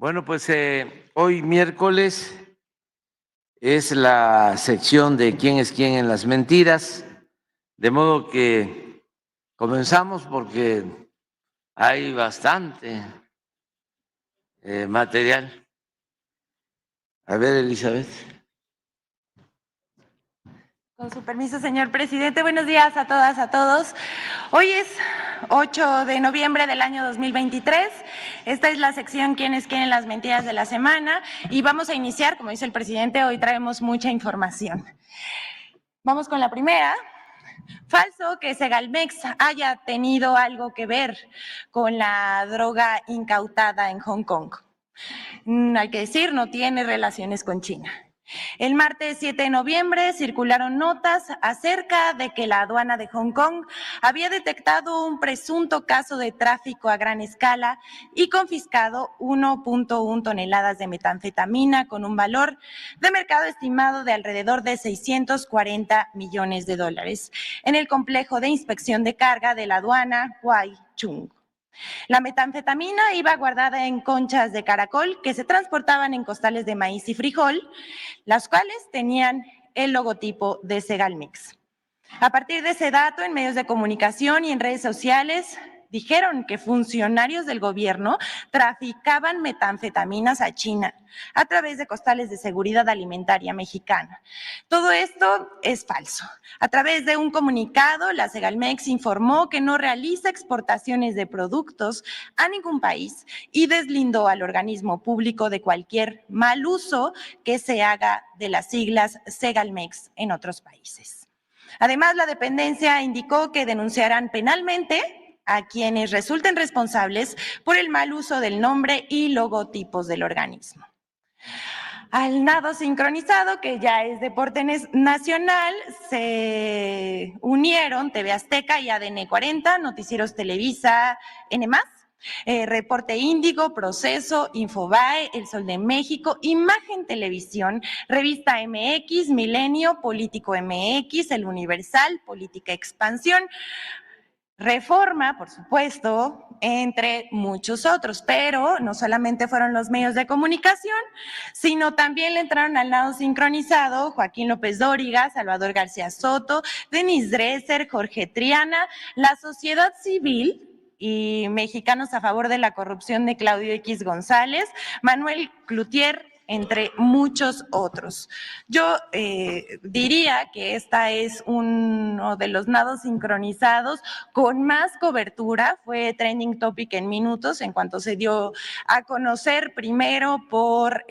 Bueno, pues hoy miércoles es la sección de quién es quién en las mentiras, de modo que comenzamos porque hay bastante material. A ver, Elizabeth. Con su permiso, señor presidente. Buenos días a todas, a todos. Hoy es 8 de noviembre del año 2023. Esta es la sección ¿Quién es quién en las mentiras de la semana? Y vamos a iniciar, como dice el presidente, hoy traemos mucha información. Vamos con la primera. Falso que Segalmex haya tenido algo que ver con la droga incautada en Hong Kong. Hay que decir, no tiene relaciones con China. El martes 7 de noviembre circularon notas acerca de que la aduana de Hong Kong había detectado un presunto caso de tráfico a gran escala y confiscado 1.1 toneladas de metanfetamina con un valor de mercado estimado de alrededor de 640 millones de dólares en el complejo de inspección de carga de la aduana Huai Chung. La metanfetamina iba guardada en conchas de caracol que se transportaban en costales de maíz y frijol, las cuales tenían el logotipo de Segalmex. A partir de ese dato, en medios de comunicación y en redes sociales, dijeron que funcionarios del gobierno traficaban metanfetaminas a China a través de costales de seguridad alimentaria mexicana. Todo esto es falso. A través de un comunicado, la Segalmex informó que no realiza exportaciones de productos a ningún país y deslindó al organismo público de cualquier mal uso que se haga de las siglas Segalmex en otros países. Además, la dependencia indicó que denunciarán penalmente a quienes resulten responsables por el mal uso del nombre y logotipos del organismo. Al nado sincronizado, que ya es deporte nacional, se unieron TV Azteca y ADN 40, Noticieros Televisa, N+, Reporte Índigo, Proceso, Infobae, El Sol de México, Imagen Televisión, Revista MX, Milenio, Político MX, El Universal, Política Expansión, Reforma, por supuesto, entre muchos otros, pero no solamente fueron los medios de comunicación, sino también le entraron al lado sincronizado Joaquín López Dóriga, Salvador García Soto, Denise Dresser, Jorge Triana, la sociedad civil y Mexicanos a favor de la corrupción de Claudio X González, Manuel Cloutier, entre muchos otros. Yo diría que esta es uno de los nados sincronizados con más cobertura, fue trending topic en minutos en cuanto se dio a conocer primero por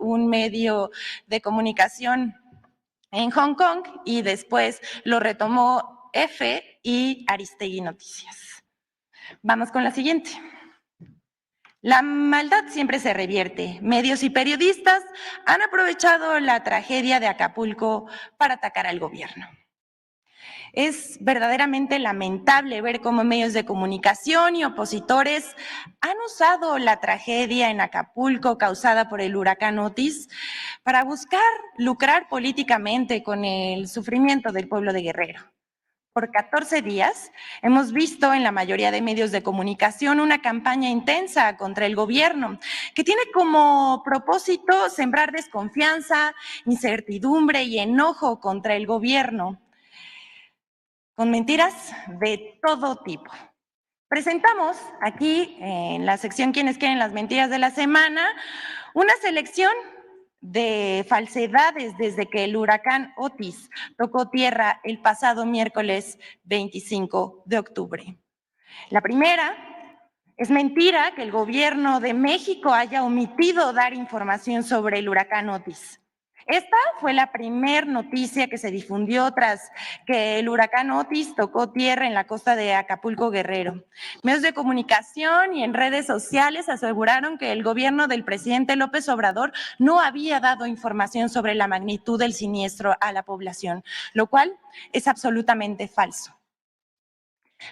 un medio de comunicación en Hong Kong y después lo retomó F y Aristegui Noticias. Vamos con la siguiente. La maldad siempre se revierte. Medios y periodistas han aprovechado la tragedia de Acapulco para atacar al gobierno. Es verdaderamente lamentable ver cómo medios de comunicación y opositores han usado la tragedia en Acapulco causada por el huracán Otis para buscar lucrar políticamente con el sufrimiento del pueblo de Guerrero. Por 14 días hemos visto en la mayoría de medios de comunicación una campaña intensa contra el gobierno que tiene como propósito sembrar desconfianza, incertidumbre y enojo contra el gobierno con mentiras de todo tipo. Presentamos aquí en la sección ¿Quiénes quieren las mentiras de la semana? Una selección de falsedades desde que el huracán Otis tocó tierra el pasado miércoles 25 de octubre. La primera, es mentira que el gobierno de México haya omitido dar información sobre el huracán Otis. Esta fue la primera noticia que se difundió tras que el huracán Otis tocó tierra en la costa de Acapulco, Guerrero. Medios de comunicación y en redes sociales aseguraron que el gobierno del presidente López Obrador no había dado información sobre la magnitud del siniestro a la población, lo cual es absolutamente falso.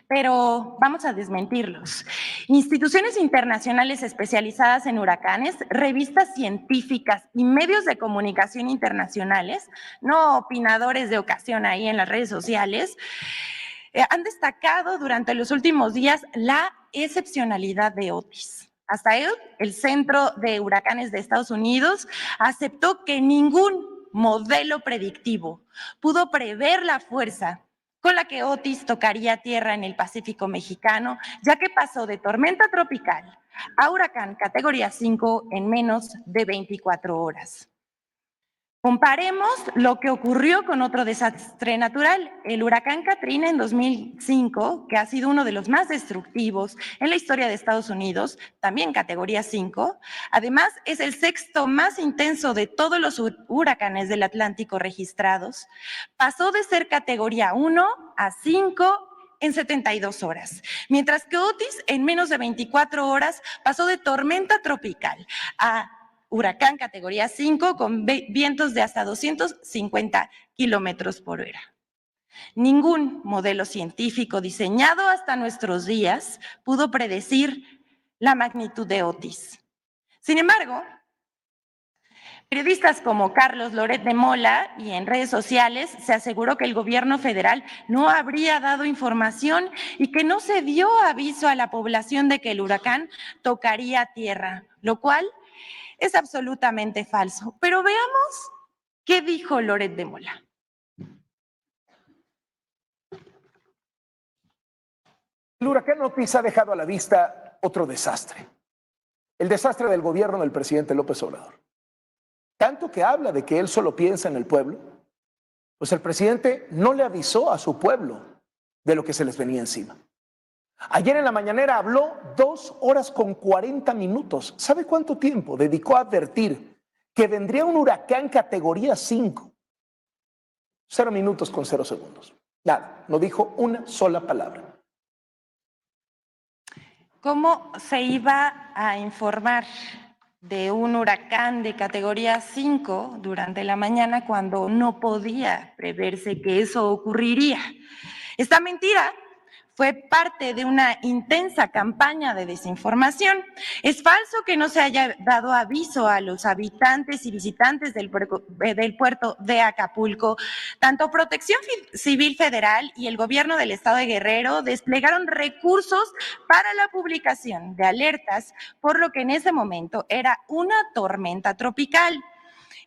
Pero vamos a desmentirlos. Instituciones internacionales especializadas en huracanes, revistas científicas y medios de comunicación internacionales, no opinadores de ocasión ahí en las redes sociales, han destacado durante los últimos días la excepcionalidad de Otis. Hasta el Centro de Huracanes de Estados Unidos aceptó que ningún modelo predictivo pudo prever la fuerza con la que Otis tocaría tierra en el Pacífico mexicano, ya que pasó de tormenta tropical a huracán categoría 5 en menos de 24 horas. Comparemos lo que ocurrió con otro desastre natural, el huracán Katrina en 2005, que ha sido uno de los más destructivos en la historia de Estados Unidos, también categoría 5. Además, es el sexto más intenso de todos los huracanes del Atlántico registrados. Pasó de ser categoría 1 a 5 en 72 horas, mientras que Otis en menos de 24 horas pasó de tormenta tropical a huracán categoría 5 con vientos de hasta 250 kilómetros por hora. Ningún modelo científico diseñado hasta nuestros días pudo predecir la magnitud de Otis. Sin embargo, periodistas como Carlos Loret de Mola y en redes sociales se aseguró que el gobierno federal no habría dado información y que no se dio aviso a la población de que el huracán tocaría tierra, lo cual es absolutamente falso. Pero veamos qué dijo Loret de Mola. El huracán Otis ha dejado a la vista otro desastre. El desastre del gobierno del presidente López Obrador. Tanto que habla de que él solo piensa en el pueblo, pues el presidente no le avisó a su pueblo de lo que se les venía encima. Ayer en la mañanera habló 2 horas con 40 minutos. ¿Sabe cuánto tiempo dedicó a advertir que vendría un huracán categoría 5? 0 minutos con 0 segundos. Nada, no dijo una sola palabra. ¿Cómo se iba a informar de un huracán de categoría 5 durante la mañana cuando no podía preverse que eso ocurriría? Esta mentira fue parte de una intensa campaña de desinformación. Es falso que no se haya dado aviso a los habitantes y visitantes del puerto de Acapulco. Tanto Protección Civil Federal y el gobierno del estado de Guerrero desplegaron recursos para la publicación de alertas, por lo que en ese momento era una tormenta tropical.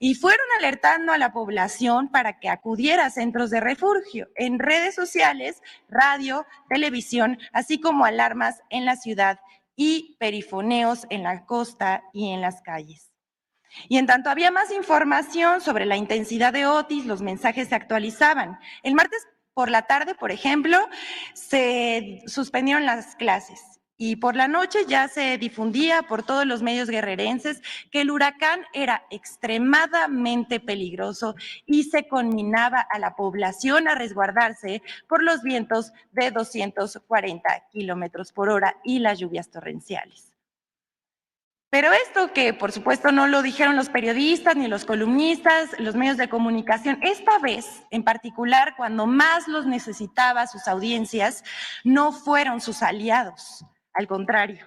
Y fueron alertando a la población para que acudiera a centros de refugio, en redes sociales, radio, televisión, así como alarmas en la ciudad y perifoneos en la costa y en las calles. Y en tanto había más información sobre la intensidad de Otis, los mensajes se actualizaban. El martes por la tarde, por ejemplo, se suspendieron las clases. Y por la noche ya se difundía por todos los medios guerrerenses que el huracán era extremadamente peligroso y se conminaba a la población a resguardarse por los vientos de 240 kilómetros por hora y las lluvias torrenciales. Pero esto que por supuesto no lo dijeron los periodistas ni los columnistas, los medios de comunicación, esta vez en particular cuando más los necesitaba sus audiencias, no fueron sus aliados. Al contrario,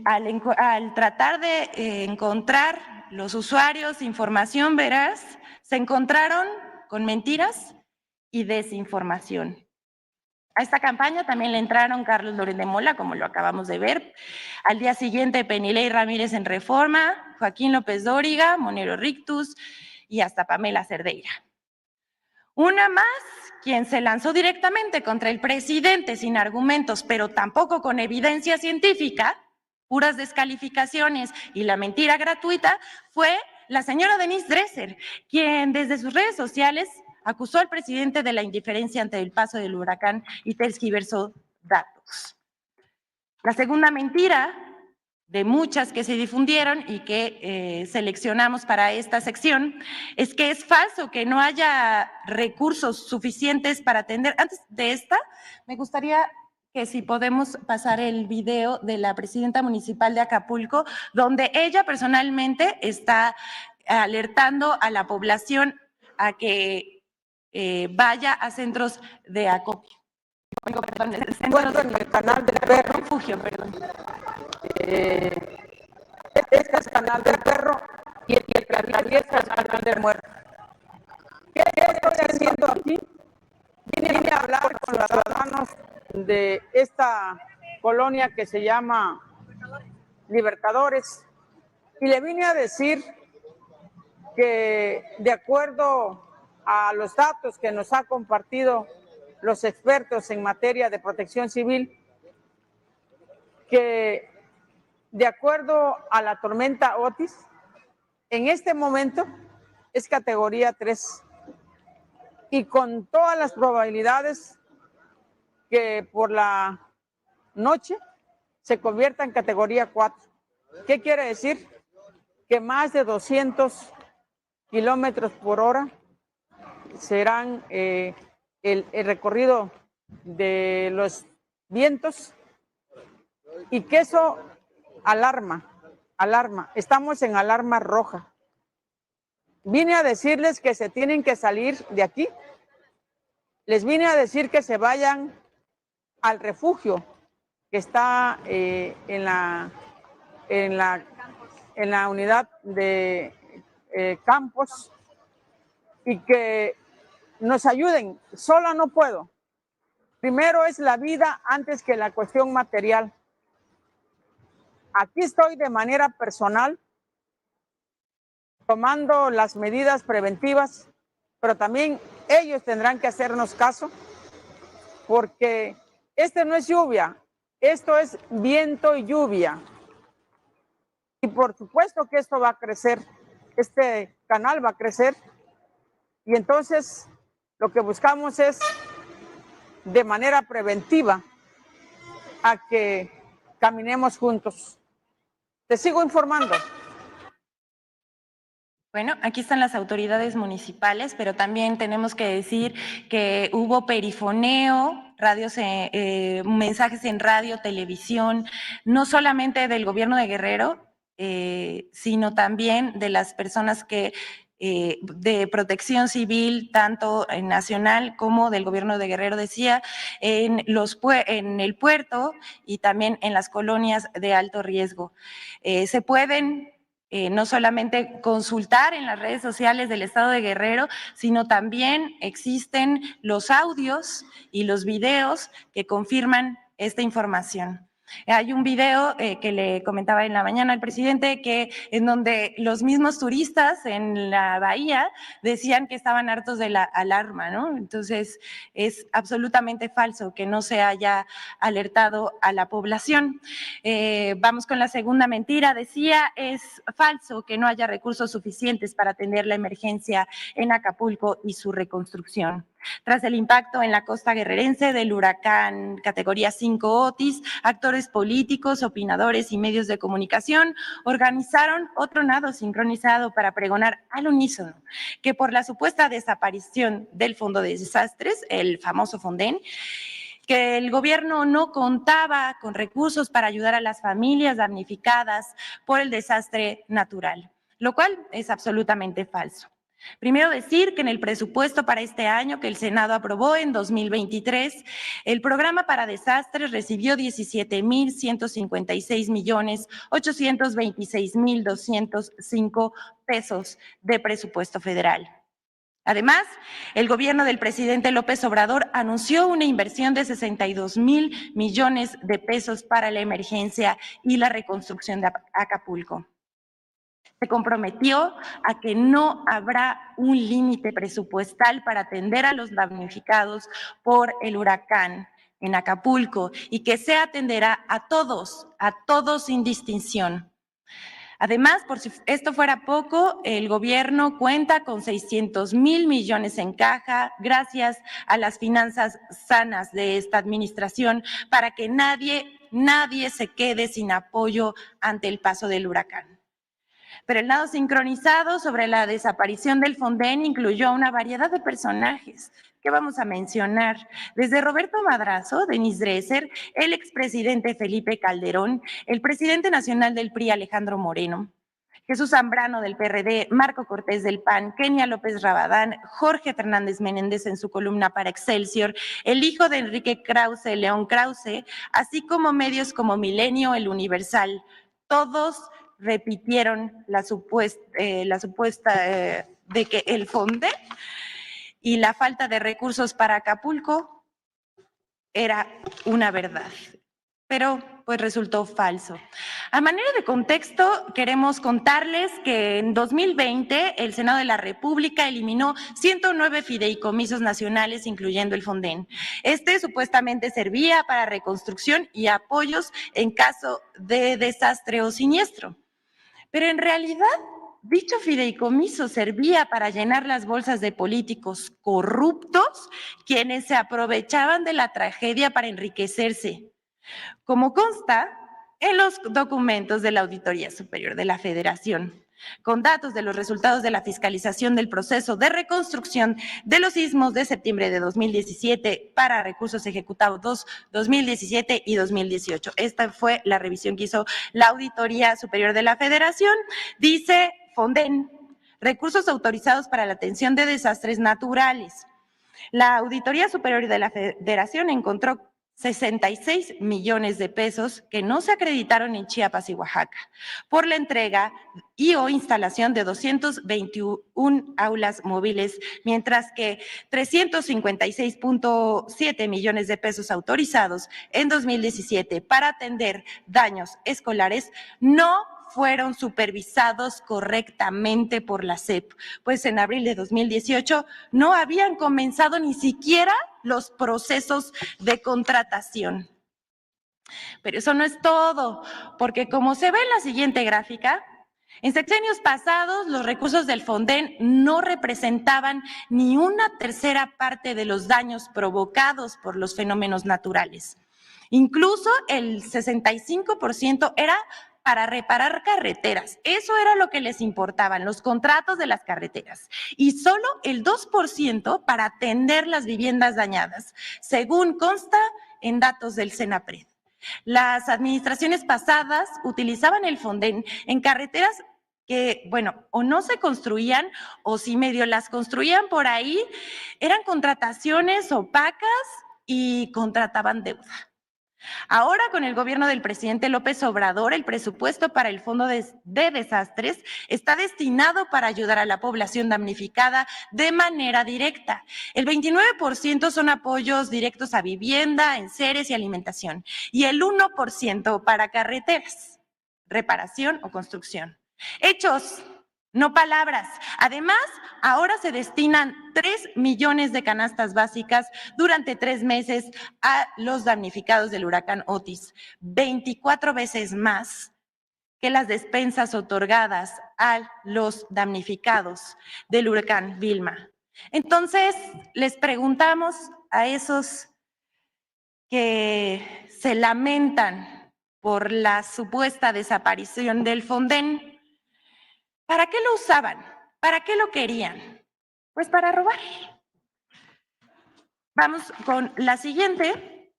al tratar de encontrar los usuarios información veraz, se encontraron con mentiras y desinformación. A esta campaña también le entraron Carlos Loret de Mola, como lo acabamos de ver. Al día siguiente, Penilei Ramírez en Reforma, Joaquín López Dóriga, Monero Rictus y hasta Pamela Cerdeira. Una más, quien se lanzó directamente contra el presidente sin argumentos, pero tampoco con evidencia científica, puras descalificaciones y la mentira gratuita, fue la señora Denise Dresser, quien desde sus redes sociales acusó al presidente de la indiferencia ante el paso del huracán y tergiversó datos. La segunda mentira de muchas que se difundieron y que seleccionamos para esta sección, es que es falso que no haya recursos suficientes para atender. Antes de esta, me gustaría que si podemos pasar el video de la presidenta municipal de Acapulco, donde ella personalmente está alertando a la población a que vaya a centros de acopio. Perdón, Encuentro en el canal del perro. Refugio, perdón. Este es el canal del perro y el que atraviesa el canal del muerto. ¿Qué estoy haciendo aquí? Vine a hablar con los ciudadanos de esta colonia que se llama Libertadores, y le vine a decir que de acuerdo a los datos que nos ha compartido los expertos en materia de protección civil, que de acuerdo a la tormenta Otis, en este momento es categoría 3 y con todas las probabilidades que por la noche se convierta en categoría 4. ¿Qué quiere decir? Que más de 200 kilómetros por hora serán el recorrido de los vientos, y que eso alarma. Estamos en alarma roja. Vine a decirles que se tienen que salir de aquí. Les vine a decir que se vayan al refugio que está en la unidad de Campos, y que nos ayuden. Sola no puedo. Primero es la vida antes que la cuestión material. Aquí estoy de manera personal tomando las medidas preventivas, pero también ellos tendrán que hacernos caso, porque no es lluvia, esto es viento y lluvia. Y por supuesto que esto va a crecer, este canal va a crecer, y entonces lo que buscamos es de manera preventiva a que caminemos juntos. Te sigo informando. Bueno, aquí están las autoridades municipales, pero también tenemos que decir que hubo perifoneo, mensajes en radio, televisión, no solamente del gobierno de Guerrero, sino también de las personas que de protección civil, tanto nacional como del gobierno de Guerrero, decía, en el puerto y también en las colonias de alto riesgo. Se pueden no solamente consultar en las redes sociales del Estado de Guerrero, sino también existen los audios y los videos que confirman esta información. Hay un video que le comentaba en la mañana al presidente, en donde los mismos turistas en la bahía decían que estaban hartos de la alarma, ¿no? Entonces es absolutamente falso que no se haya alertado a la población. Vamos con la segunda mentira. Decía, es falso que no haya recursos suficientes para atender la emergencia en Acapulco y su reconstrucción. Tras el impacto en la costa guerrerense del huracán categoría 5 Otis, actores políticos, opinadores y medios de comunicación organizaron otro nado sincronizado para pregonar al unísono que por la supuesta desaparición del Fondo de Desastres, el famoso Fonden, que el gobierno no contaba con recursos para ayudar a las familias damnificadas por el desastre natural, lo cual es absolutamente falso. Primero decir que en el presupuesto para este año que el Senado aprobó en 2023, el programa para desastres recibió 17,826,205 pesos de presupuesto federal. Además, el gobierno del presidente López Obrador anunció una inversión de 62,000 millones de pesos para la emergencia y la reconstrucción de Acapulco. Se comprometió a que no habrá un límite presupuestal para atender a los damnificados por el huracán en Acapulco y que se atenderá a todos sin distinción. Además, por si esto fuera poco, el gobierno cuenta con 600,000 millones en caja gracias a las finanzas sanas de esta administración para que nadie se quede sin apoyo ante el paso del huracán. Pero el nado sincronizado sobre la desaparición del Fonden incluyó a una variedad de personajes que vamos a mencionar, desde Roberto Madrazo, Denise Dresser, el expresidente Felipe Calderón, el presidente nacional del PRI Alejandro Moreno, Jesús Zambrano del PRD, Marco Cortés del PAN, Kenia López Rabadán, Jorge Fernández Menéndez en su columna para Excelsior, el hijo de Enrique Krause, León Krause, así como medios como Milenio, El Universal, todos repitieron la supuesta de que el Fonden y la falta de recursos para Acapulco era una verdad. pero pues resultó falso. A manera de contexto, queremos contarles que en 2020 el Senado de la República eliminó 109 fideicomisos nacionales, incluyendo el Fonden. Este supuestamente servía para reconstrucción y apoyos en caso de desastre o siniestro. Pero en realidad, dicho fideicomiso servía para llenar las bolsas de políticos corruptos, quienes se aprovechaban de la tragedia para enriquecerse, como consta en los documentos de la Auditoría Superior de la Federación, con datos de los resultados de la fiscalización del proceso de reconstrucción de los sismos de septiembre de 2017 para recursos ejecutados 2017 y 2018. Esta fue la revisión que hizo la Auditoría Superior de la Federación. Dice Fonden, recursos autorizados para la atención de desastres naturales. La Auditoría Superior de la Federación encontró 66 millones de pesos que no se acreditaron en Chiapas y Oaxaca por la entrega y o instalación de 221 aulas móviles, mientras que 356.7 millones de pesos autorizados en 2017 para atender daños escolares no fueron supervisados correctamente por la SEP, pues en abril de 2018 no habían comenzado ni siquiera los procesos de contratación. Pero eso no es todo, porque como se ve en la siguiente gráfica, en sexenios pasados los recursos del Fonden no representaban ni una tercera parte de los daños provocados por los fenómenos naturales. Incluso el 65% era para reparar carreteras. Eso era lo que les importaban, los contratos de las carreteras. Y solo el 2% para atender las viviendas dañadas, según consta en datos del Senapred. Las administraciones pasadas utilizaban el Fonden en carreteras que, bueno, o no se construían o si medio las construían por ahí, eran contrataciones opacas y contrataban deuda. Ahora, con el gobierno del presidente López Obrador, el presupuesto para el Fondo de Desastres está destinado para ayudar a la población damnificada de manera directa. El 29% son apoyos directos a vivienda, enseres y alimentación, y el 1% para carreteras, reparación o construcción. Hechos, no palabras. Además, ahora se destinan 3 millones de canastas básicas durante 3 meses a los damnificados del huracán Otis, 24 veces más que las despensas otorgadas a los damnificados del huracán Vilma. Entonces, les preguntamos a esos que se lamentan por la supuesta desaparición del Fonden, ¿para qué lo usaban? ¿Para qué lo querían? Pues para robar. Vamos con la siguiente.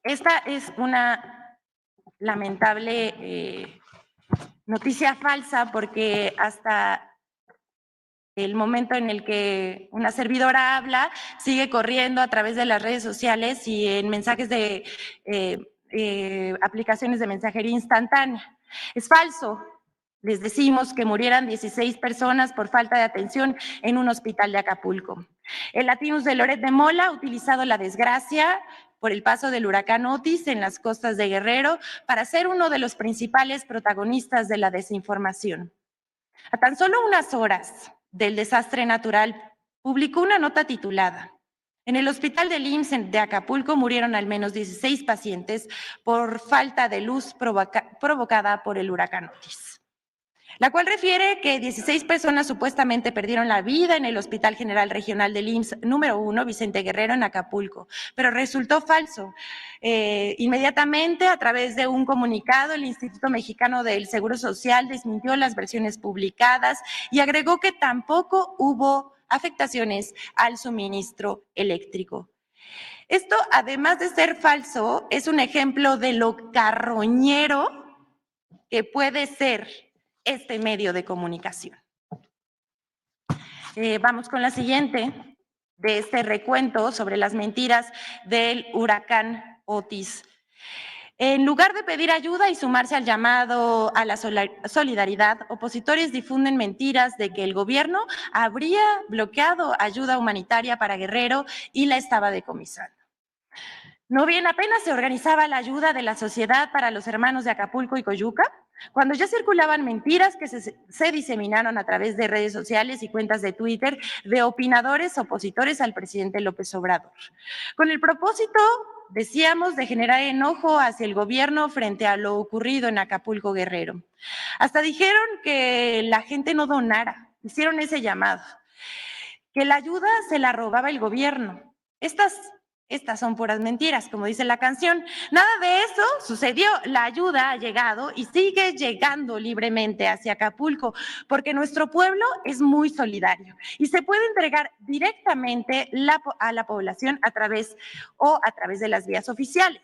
Esta es una lamentable noticia falsa porque hasta el momento en el que una servidora habla, sigue corriendo a través de las redes sociales y en mensajes de aplicaciones de mensajería instantánea. Es falso. Les decimos que murieran 16 personas por falta de atención en un hospital de Acapulco. El Latinus de Loret de Mola ha utilizado la desgracia por el paso del huracán Otis en las costas de Guerrero para ser uno de los principales protagonistas de la desinformación. A tan solo unas horas del desastre natural, publicó una nota titulada: en el hospital del IMSS de Acapulco murieron al menos 16 pacientes por falta de luz provocada por el huracán Otis, la cual refiere que 16 personas supuestamente perdieron la vida en el Hospital General Regional del IMSS número 1, Vicente Guerrero, en Acapulco, pero resultó falso. Inmediatamente, a través de un comunicado, el Instituto Mexicano del Seguro Social desmintió las versiones publicadas y agregó que tampoco hubo afectaciones al suministro eléctrico. Esto, además de ser falso, es un ejemplo de lo carroñero que puede ser este medio de comunicación. Vamos con la siguiente de este recuento sobre las mentiras del huracán Otis. En lugar de pedir ayuda y sumarse al llamado a la solidaridad, opositores difunden mentiras de que el gobierno habría bloqueado ayuda humanitaria para Guerrero y la estaba decomisando. No bien apenas se organizaba la ayuda de la Sociedad para los Hermanos de Acapulco y Coyuca, cuando ya circulaban mentiras que se diseminaron a través de redes sociales y cuentas de Twitter de opinadores opositores al presidente López Obrador, con el propósito, decíamos, de generar enojo hacia el gobierno frente a lo ocurrido en Acapulco, Guerrero. Hasta dijeron que la gente no donara, hicieron ese llamado, que la ayuda se la robaba el gobierno. Estas son puras mentiras, como dice la canción. Nada de eso sucedió. La ayuda ha llegado y sigue llegando libremente hacia Acapulco, porque nuestro pueblo es muy solidario y se puede entregar directamente a la población a través de las vías oficiales.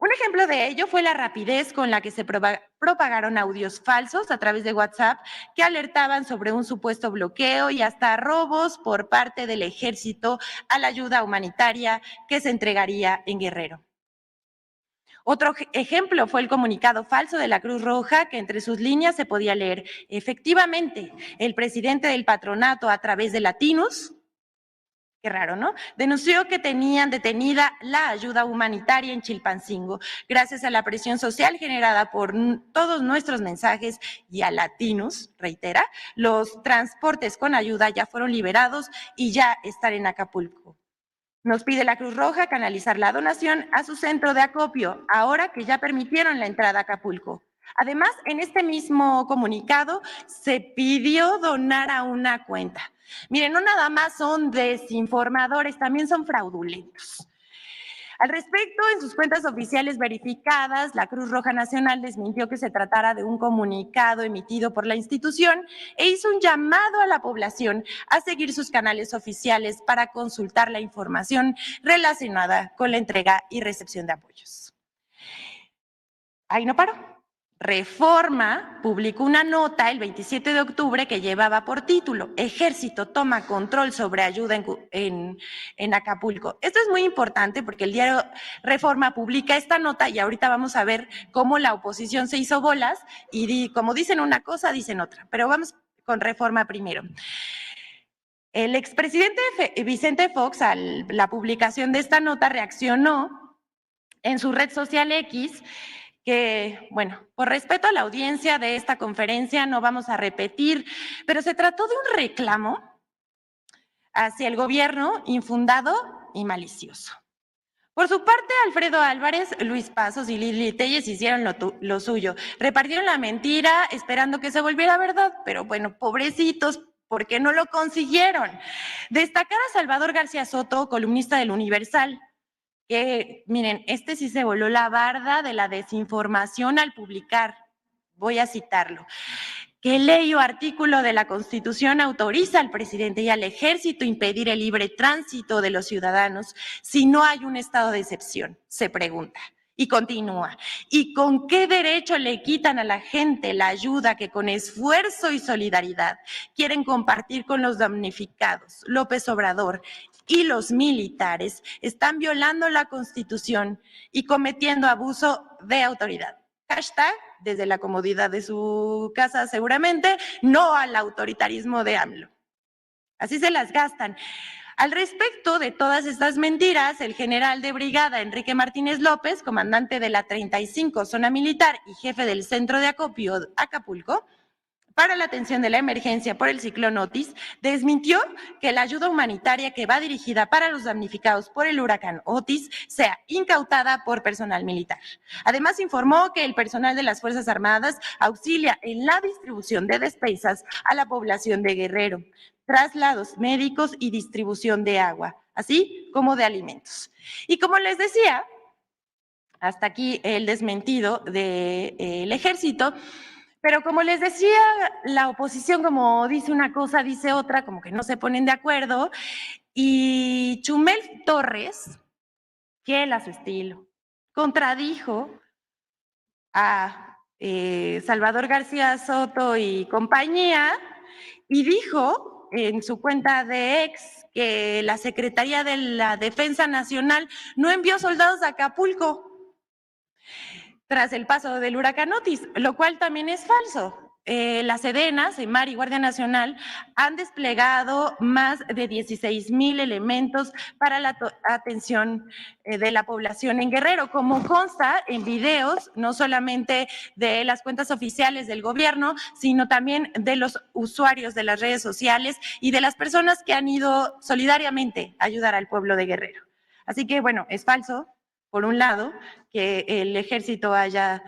Un ejemplo de ello fue la rapidez con la que se propagaron audios falsos a través de WhatsApp que alertaban sobre un supuesto bloqueo y hasta robos por parte del ejército a la ayuda humanitaria que se entregaría en Guerrero. Otro ejemplo fue el comunicado falso de la Cruz Roja, que entre sus líneas se podía leer: efectivamente, el presidente del patronato, a través de Latinus, qué raro, ¿no?, denunció que tenían detenida la ayuda humanitaria en Chilpancingo. Gracias a la presión social generada por todos nuestros mensajes y a Latinus, reitera, los transportes con ayuda ya fueron liberados y ya están en Acapulco. Nos pide la Cruz Roja canalizar la donación a su centro de acopio, ahora que ya permitieron la entrada a Acapulco. Además, en este mismo comunicado se pidió donar a una cuenta. Miren, no nada más son desinformadores, también son fraudulentos. Al respecto, en sus cuentas oficiales verificadas, la Cruz Roja Nacional desmintió que se tratara de un comunicado emitido por la institución e hizo un llamado a la población a seguir sus canales oficiales para consultar la información relacionada con la entrega y recepción de apoyos. Ahí no paró. Reforma publicó una nota el 27 de octubre que llevaba por título: Ejército toma control sobre ayuda en Acapulco. Esto es muy importante porque el diario Reforma publica esta nota y ahorita vamos a ver cómo la oposición se hizo bolas y como dicen una cosa, dicen otra. Pero vamos con Reforma primero. El expresidente Vicente Fox, a la publicación de esta nota, reaccionó en su red social X, que, bueno, por respeto a la audiencia de esta conferencia no vamos a repetir, pero se trató de un reclamo hacia el gobierno infundado y malicioso. Por su parte, Alfredo Álvarez, Luis Pasos y Lili Telles hicieron lo suyo. Repartieron la mentira esperando que se volviera verdad, pero bueno, pobrecitos, porque no lo consiguieron. Destacar a Salvador García Soto, columnista del Universal, que, miren, este sí se voló la barda de la desinformación al publicar, voy a citarlo: ¿qué ley o artículo de la Constitución autoriza al presidente y al ejército impedir el libre tránsito de los ciudadanos si no hay un estado de excepción? Se pregunta. Y continúa: ¿y con qué derecho le quitan a la gente la ayuda que con esfuerzo y solidaridad quieren compartir con los damnificados? López Obrador y los militares están violando la Constitución y cometiendo abuso de autoridad. Hashtag, desde la comodidad de su casa seguramente, no al autoritarismo de AMLO. Así se las gastan. Al respecto de todas estas mentiras, el general de brigada Enrique Martínez López, comandante de la 35 Zona Militar y jefe del Centro de Acopio Acapulco, para la atención de la emergencia por el ciclón Otis, desmintió que la ayuda humanitaria que va dirigida para los damnificados por el huracán Otis sea incautada por personal militar. Además, informó que el personal de las Fuerzas Armadas auxilia en la distribución de despensas a la población de Guerrero, traslados médicos y distribución de agua, así como de alimentos. Y como les decía, hasta aquí el desmentido del ejército. Pero como les decía, la oposición, como dice una cosa, dice otra, como que no se ponen de acuerdo. Y Chumel Torres, fiel a su estilo, contradijo a Salvador García Soto y compañía y dijo en su cuenta de ex que la Secretaría de la Defensa Nacional no envió soldados a Acapulco tras el paso del huracán Otis, lo cual también es falso. la Sedena, Semar y Guardia Nacional han desplegado más de 16,000 elementos para la atención de la población en Guerrero, como consta en videos, no solamente de las cuentas oficiales del gobierno, sino también de los usuarios de las redes sociales y de las personas que han ido solidariamente a ayudar al pueblo de Guerrero. Así que, bueno, es falso, por un lado, que el ejército haya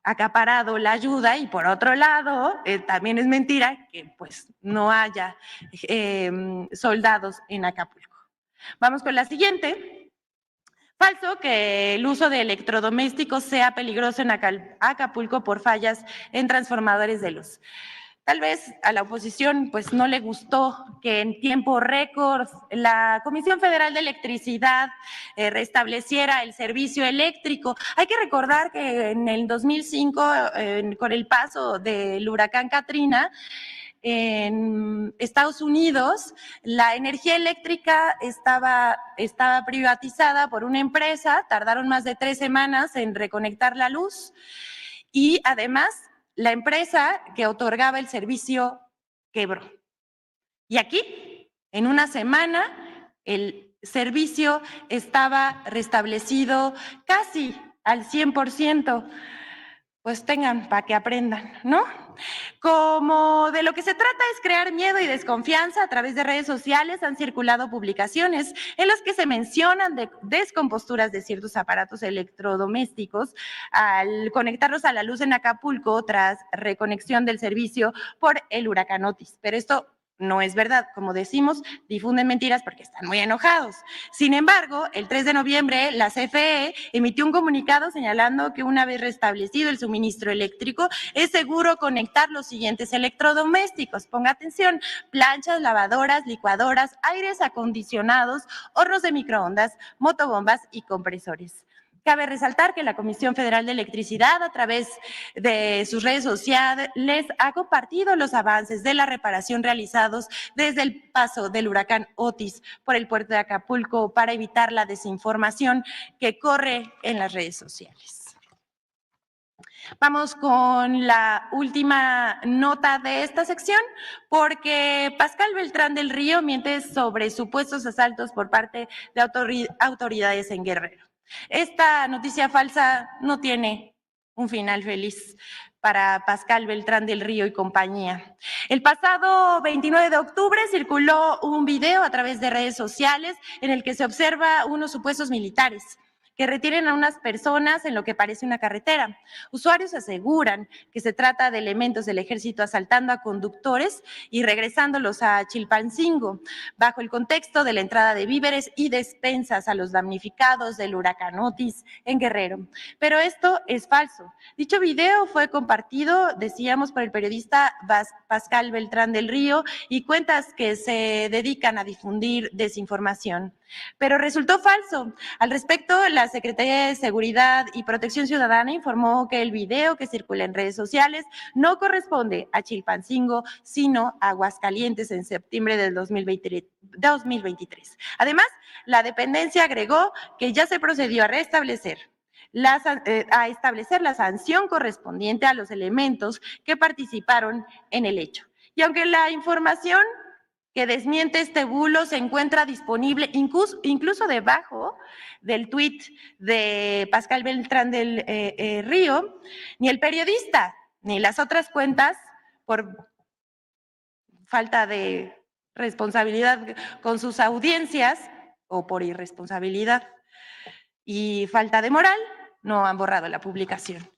acaparado la ayuda, y por otro lado, también es mentira que pues no haya soldados en Acapulco. Vamos con la siguiente. Falso que el uso de electrodomésticos sea peligroso en Acapulco por fallas en transformadores de luz. Tal vez a la oposición pues no le gustó que en tiempo récord la Comisión Federal de Electricidad restableciera el servicio eléctrico. Hay que recordar que en el 2005, con el paso del huracán Katrina, en Estados Unidos, la energía eléctrica estaba privatizada por una empresa, tardaron más de 3 semanas en reconectar la luz y además la empresa que otorgaba el servicio quebró. Y aquí, en una semana, el servicio estaba restablecido casi al 100%. Pues tengan para que aprendan, ¿no? Como de lo que se trata es crear miedo y desconfianza a través de redes sociales, han circulado publicaciones en las que se mencionan descomposturas de ciertos aparatos electrodomésticos al conectarlos a la luz en Acapulco tras reconexión del servicio por el huracán Otis. Pero esto no es verdad. Como decimos, difunden mentiras porque están muy enojados. Sin embargo, el 3 de noviembre, la CFE emitió un comunicado señalando que una vez restablecido el suministro eléctrico, es seguro conectar los siguientes electrodomésticos. Ponga atención: planchas, lavadoras, licuadoras, aires acondicionados, hornos de microondas, motobombas y compresores. Cabe resaltar que la Comisión Federal de Electricidad, a través de sus redes sociales, ha compartido los avances de la reparación realizados desde el paso del huracán Otis por el puerto de Acapulco para evitar la desinformación que corre en las redes sociales. Vamos con la última nota de esta sección, porque Pascal Beltrán del Río miente sobre supuestos asaltos por parte de autoridades en Guerrero. Esta noticia falsa no tiene un final feliz para Pascal Beltrán del Río y compañía. El pasado 29 de octubre circuló un video a través de redes sociales en el que se observa unos supuestos militares que retienen a unas personas en lo que parece una carretera. Usuarios aseguran que se trata de elementos del ejército asaltando a conductores y regresándolos a Chilpancingo, bajo el contexto de la entrada de víveres y despensas a los damnificados del huracán Otis en Guerrero. Pero esto es falso. Dicho video fue compartido, decíamos, por el periodista Pascal Beltrán del Río y cuentas que se dedican a difundir desinformación. Pero resultó falso. Al respecto, la Secretaría de Seguridad y Protección Ciudadana informó que el video que circula en redes sociales no corresponde a Chilpancingo, sino a Aguascalientes en septiembre del 2023. Además, la dependencia agregó que ya se procedió a establecer la sanción correspondiente a los elementos que participaron en el hecho. Y aunque la información que desmiente este bulo se encuentra disponible incluso debajo del tuit de Pascal Beltrán del Río, ni el periodista ni las otras cuentas, por falta de responsabilidad con sus audiencias o por irresponsabilidad y falta de moral, no han borrado la publicación.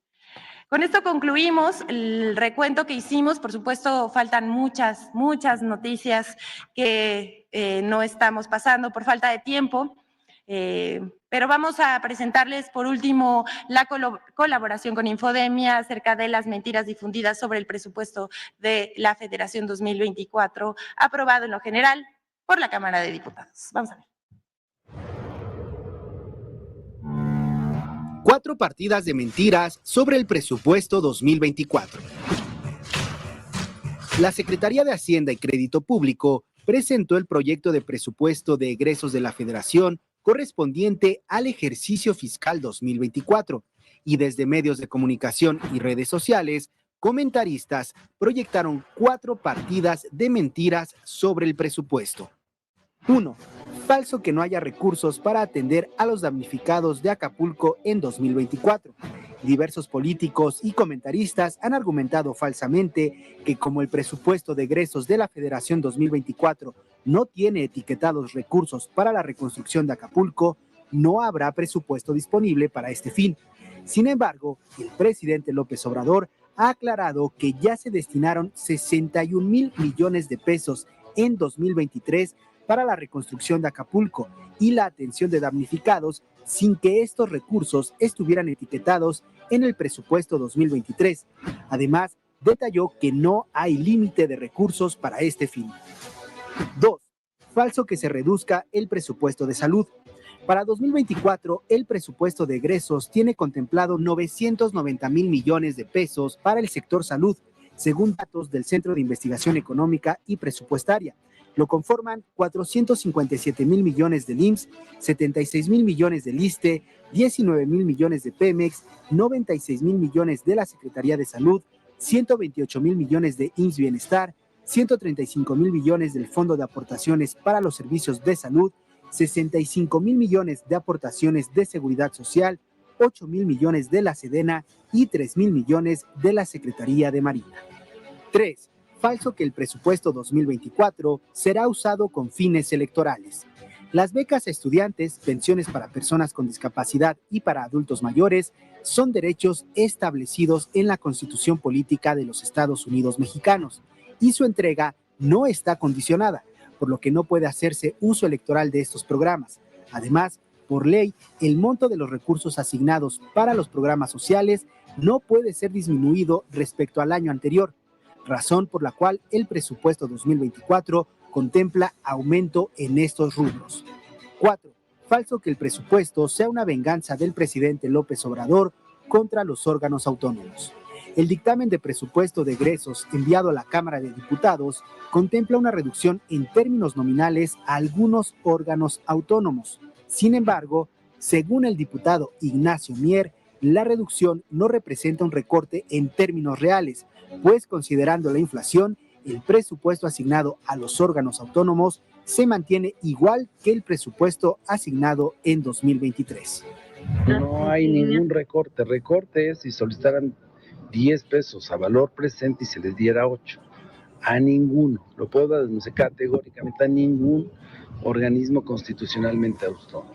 Con esto concluimos el recuento que hicimos. Por supuesto, faltan muchas noticias que no estamos pasando por falta de tiempo, pero vamos a presentarles por último la colaboración con Infodemia acerca de las mentiras difundidas sobre el presupuesto de la Federación 2024, aprobado en lo general por la Cámara de Diputados. Vamos a ver. 4 partidas de mentiras sobre el presupuesto 2024. La Secretaría de Hacienda y Crédito Público presentó el proyecto de presupuesto de egresos de la Federación correspondiente al ejercicio fiscal 2024 y desde medios de comunicación y redes sociales comentaristas proyectaron 4 partidas de mentiras sobre el presupuesto. 1. Falso que no haya recursos para atender a los damnificados de Acapulco en 2024. Diversos políticos y comentaristas han argumentado falsamente que como el presupuesto de egresos de la Federación 2024 no tiene etiquetados recursos para la reconstrucción de Acapulco, no habrá presupuesto disponible para este fin. Sin embargo, el presidente López Obrador ha aclarado que ya se destinaron 61,000 millones de pesos en 2023 para la reconstrucción de Acapulco y la atención de damnificados sin que estos recursos estuvieran etiquetados en el presupuesto 2023. Además, detalló que no hay límite de recursos para este fin. 2. Falso que se reduzca el presupuesto de salud. Para 2024, el presupuesto de egresos tiene contemplado 990,000 millones de pesos para el sector salud, según datos del Centro de Investigación Económica y Presupuestaria. Lo conforman 457,000 millones del IMSS, 76,000 millones del ISSSTE, 19,000 millones de Pemex, 96,000 millones de la Secretaría de Salud, 128,000 millones de IMSS Bienestar, 135,000 millones del Fondo de Aportaciones para los Servicios de Salud, 65,000 millones de aportaciones de Seguridad Social, 8,000 millones de la Sedena y 3,000 millones de la Secretaría de Marina. 3. Falso que el presupuesto 2024 será usado con fines electorales. Las becas a estudiantes, pensiones para personas con discapacidad y para adultos mayores son derechos establecidos en la Constitución Política de los Estados Unidos Mexicanos y su entrega no está condicionada, por lo que no puede hacerse uso electoral de estos programas. Además, por ley, el monto de los recursos asignados para los programas sociales no puede ser disminuido respecto al año anterior, razón por la cual el presupuesto 2024 contempla aumento en estos rubros. 4. Falso que el presupuesto sea una venganza del presidente López Obrador contra los órganos autónomos. El dictamen de presupuesto de egresos enviado a la Cámara de Diputados contempla una reducción en términos nominales a algunos órganos autónomos. Sin embargo, según el diputado Ignacio Mier, la reducción no representa un recorte en términos reales, pues considerando la inflación, el presupuesto asignado a los órganos autónomos se mantiene igual que el presupuesto asignado en 2023. No hay ningún recorte. Recorte es si solicitaran 10 pesos a valor presente y se les diera 8. A ninguno, lo puedo denunciar categóricamente, a ningún organismo constitucionalmente autónomo,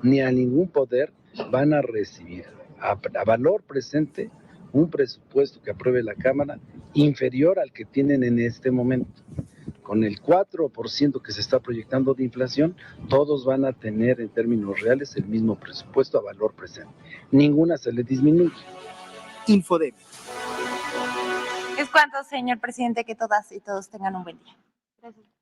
ni a ningún poder van a recibir a valor presente un presupuesto que apruebe la Cámara inferior al que tienen en este momento. Con el 4% que se está proyectando de inflación, todos van a tener en términos reales el mismo presupuesto a valor presente. Ninguna se les disminuye. Infodem. Es cuanto, señor presidente, que todas y todos tengan un buen día. Gracias.